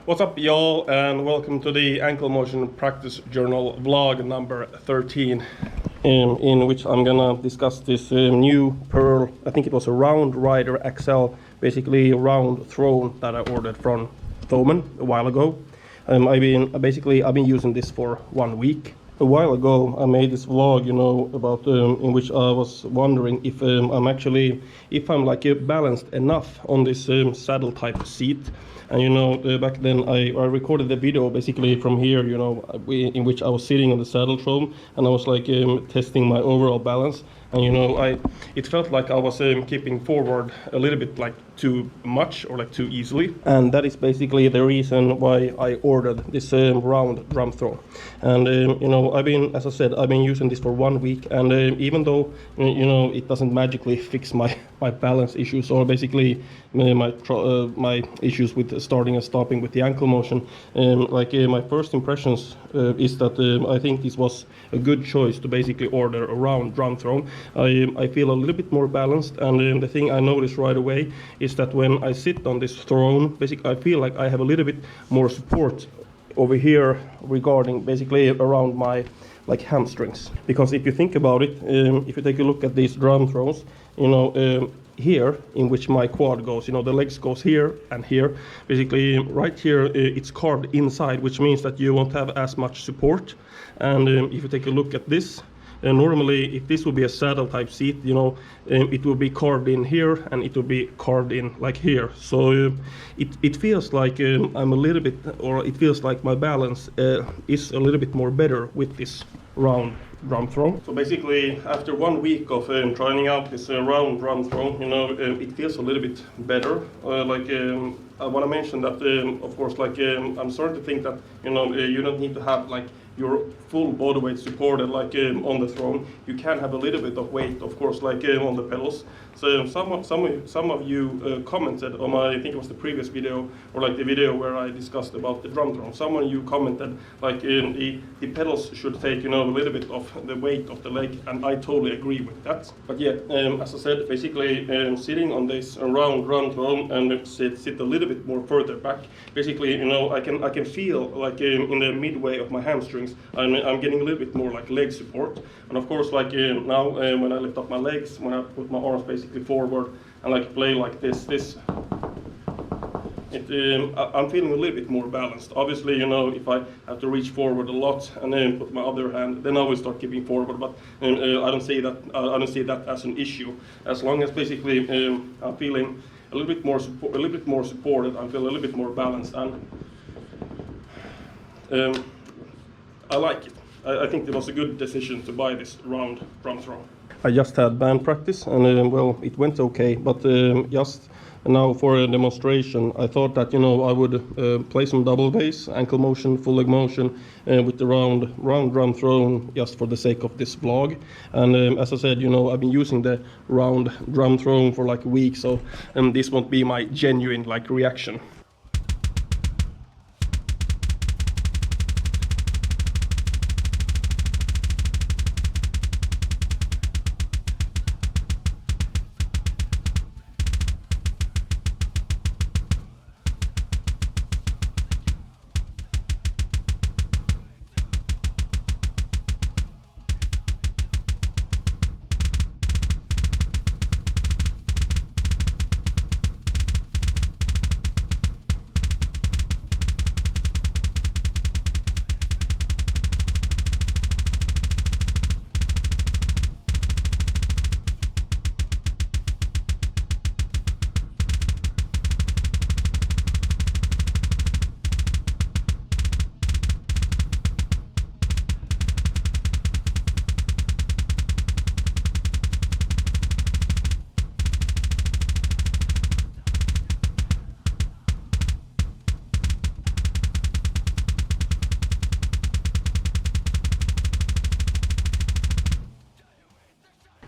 What's up, y'all, and welcome to the Anklemotion practice journal vlog number 13, in which I'm gonna discuss this new Pearl. I think it was a Round Rider XL, basically a round throne that I ordered from Thomann a while ago. I've been using this for 1 week. A while ago, I made this vlog, about in which I was wondering if I'm like balanced enough on this saddle type seat. And back then I recorded the video basically from here, in which I was sitting on the saddle throne and I was like testing my overall balance. And it felt like I was keeping forward a little bit like too much or like too easily, and that is basically the reason why I ordered this round drum throne. And as I said, I've been using this for 1 week, and even though it doesn't magically fix my balance issues or basically my issues with starting and stopping with the ankle motion, my first impressions is that I think this was a good choice to basically order a round drum throne. I feel a little bit more balanced, and the thing I noticed right away is that when I sit on this throne, basically I feel like I have a little bit more support over here regarding basically around my hamstrings. Because if you think about it, if you take a look at these drum thrones, here in which my quad goes, the legs goes here and here, basically right here it's carved inside, which means that you won't have as much support. And if you take a look at this, normally if this would be a saddle type seat, it will be carved in here and it will be carved in like here. So it feels like I'm a little bit, or it feels like my balance is a little bit more better with this round drum throne. So basically after 1 week of trying out this round drum throne, it feels a little bit better. I want to mention that of course, I'm starting to think that you don't need to have your full body weight supported on the throne. You can have a little bit of weight, of course, on the pedals. So some of you commented on I think it was the previous video, or the video where I discussed about the drum throne. Some of you commented the pedals should take a little bit of the weight of the leg, and I totally agree with that. But yeah, as I said, basically sitting on this round drum throne and sit a little bit more further back, basically I can feel in the midway of my hamstrings I'm getting a little bit more leg support. And of course now when I lift up my legs, when I put my arms basically forward and play like this, I'm feeling a little bit more balanced. Obviously, if I have to reach forward a lot and then put my other hand, then I will start keeping forward. But I don't see that as an issue. As long as basically I'm feeling a little bit more supported, I feel a little bit more balanced, and I like it. I think it was a good decision to buy this round drum throne. I just had band practice, and well, it went okay, but just now for a demonstration, I thought that I would play some double bass, ankle motion, full leg motion with the round drum throne, just for the sake of this vlog. And as I said, I've been using the round drum throne for a week, so this won't be my genuine reaction.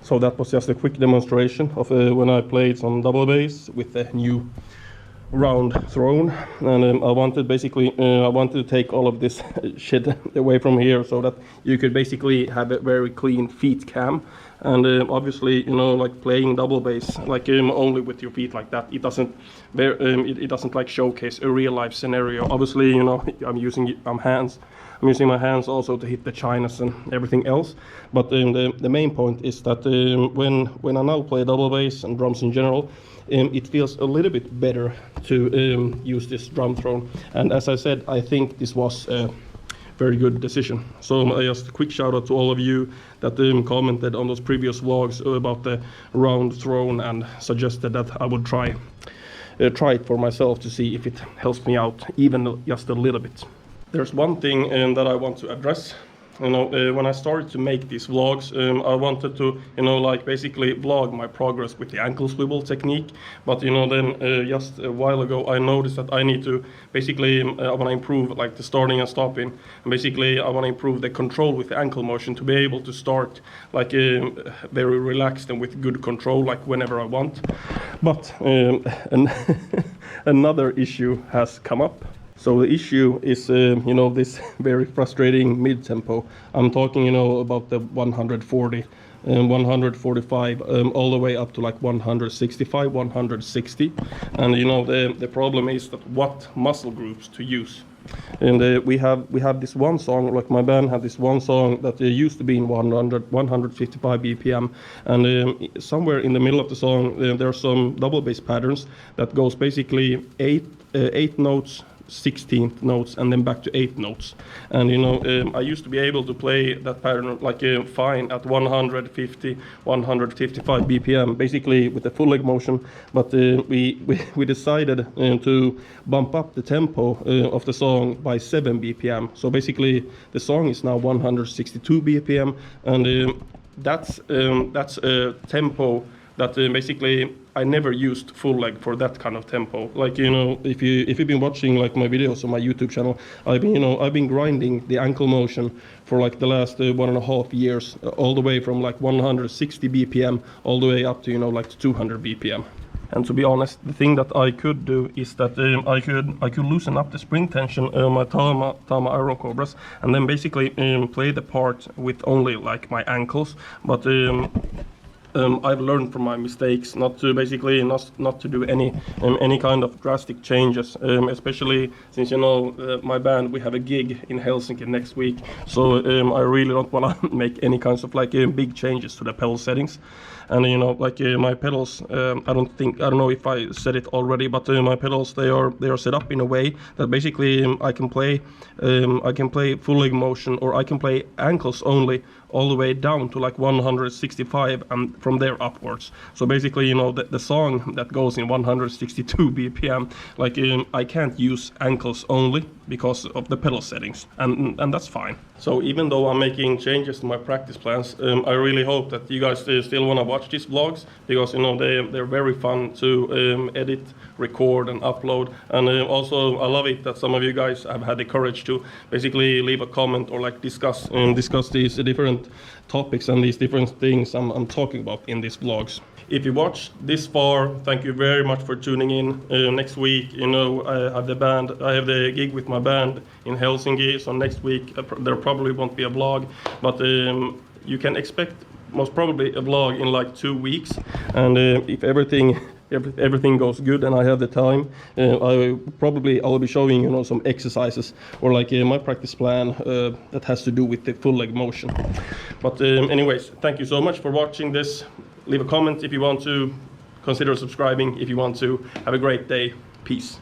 So that was just a quick demonstration of when I played some double bass with the new round throne, and I wanted to take all of this shit away from here so that you could basically have a very clean feet cam. And obviously, you know, like playing double bass like only with your feet like that, it doesn't like showcase a real life scenario. Obviously, you know, I'm using my hands also to hit the chinas and everything else. But the main point is that when I now play double bass and drums in general, it feels a little bit better to use this drum throne. And as I said, I think this was a very good decision. So just a quick shout out to all of you that commented on those previous vlogs about the round throne and suggested that I would try it for myself to see if it helps me out even just a little bit. There's one thing that I want to address. You know, when I started to make these vlogs, I wanted to, you know, like basically vlog my progress with the ankle swivel technique. But, you know, then just a while ago, I noticed that I need to basically, I want to improve like the starting and stopping. And basically, I want to improve the control with the ankle motion to be able to start like very relaxed and with good control, like whenever I want. But another issue has come up. So the issue is, you know, this very frustrating mid-tempo. I'm talking, you know, about the 140, 145, all the way up to like 165, 160. And, you know, the problem is that what muscle groups to use. And we have this one song, like my band had this one song that used to be in 155 BPM, and somewhere in the middle of the song there are some double bass patterns that goes basically eight notes, 16th notes, and then back to 8 notes. And you know, I used to be able to play that pattern like fine at 150, 155 BPM, basically with the full leg motion. But we decided to bump up the tempo of the song by 7 BPM. So basically, the song is now 162 BPM, and that's a tempo that basically I never used full leg for that kind of tempo. Like, you know, if you've been watching like my videos on my YouTube channel, I've been grinding the ankle motion for like the last 1.5 years, all the way from like 160 BPM all the way up to, you know, like 200 BPM. And to be honest, the thing that I could do is that I could loosen up the spring tension my Tama Aero Cobras, and then basically play the part with only like my ankles. But I've learned from my mistakes not to do any kind of drastic changes, especially since, you know, my band, we have a gig in Helsinki next week, so I really don't want to make any kinds of like big changes to the pedal settings. And you know, like my pedals, I don't know if I said it already, but my pedals, they are set up in a way that basically I can play full leg motion, or I can play ankles only all the way down to like 165, and from there upwards. So basically, you know, the song that goes in 162 BPM, like I can't use ankles only because of the pedal settings, and that's fine. So even though I'm making changes to my practice plans, I really hope that you guys still want to watch these vlogs, because, you know, they're very fun to edit, record, and upload. And also I love it that some of you guys have had the courage to basically leave a comment or like discuss these different topics and these different things I'm talking about in these vlogs. If you watched this far, thank you very much for tuning in. Next week, you know, I have the gig with my band in Helsinki. So next week there probably won't be a vlog, but you can expect most probably a vlog in like 2 weeks. And if everything goes good and I have the time, I'll be showing, you know, some exercises or like my practice plan that has to do with the full leg motion. But anyways, thank you so much for watching this. Leave a comment if you want to, consider subscribing if you want to. Have a great day. Peace.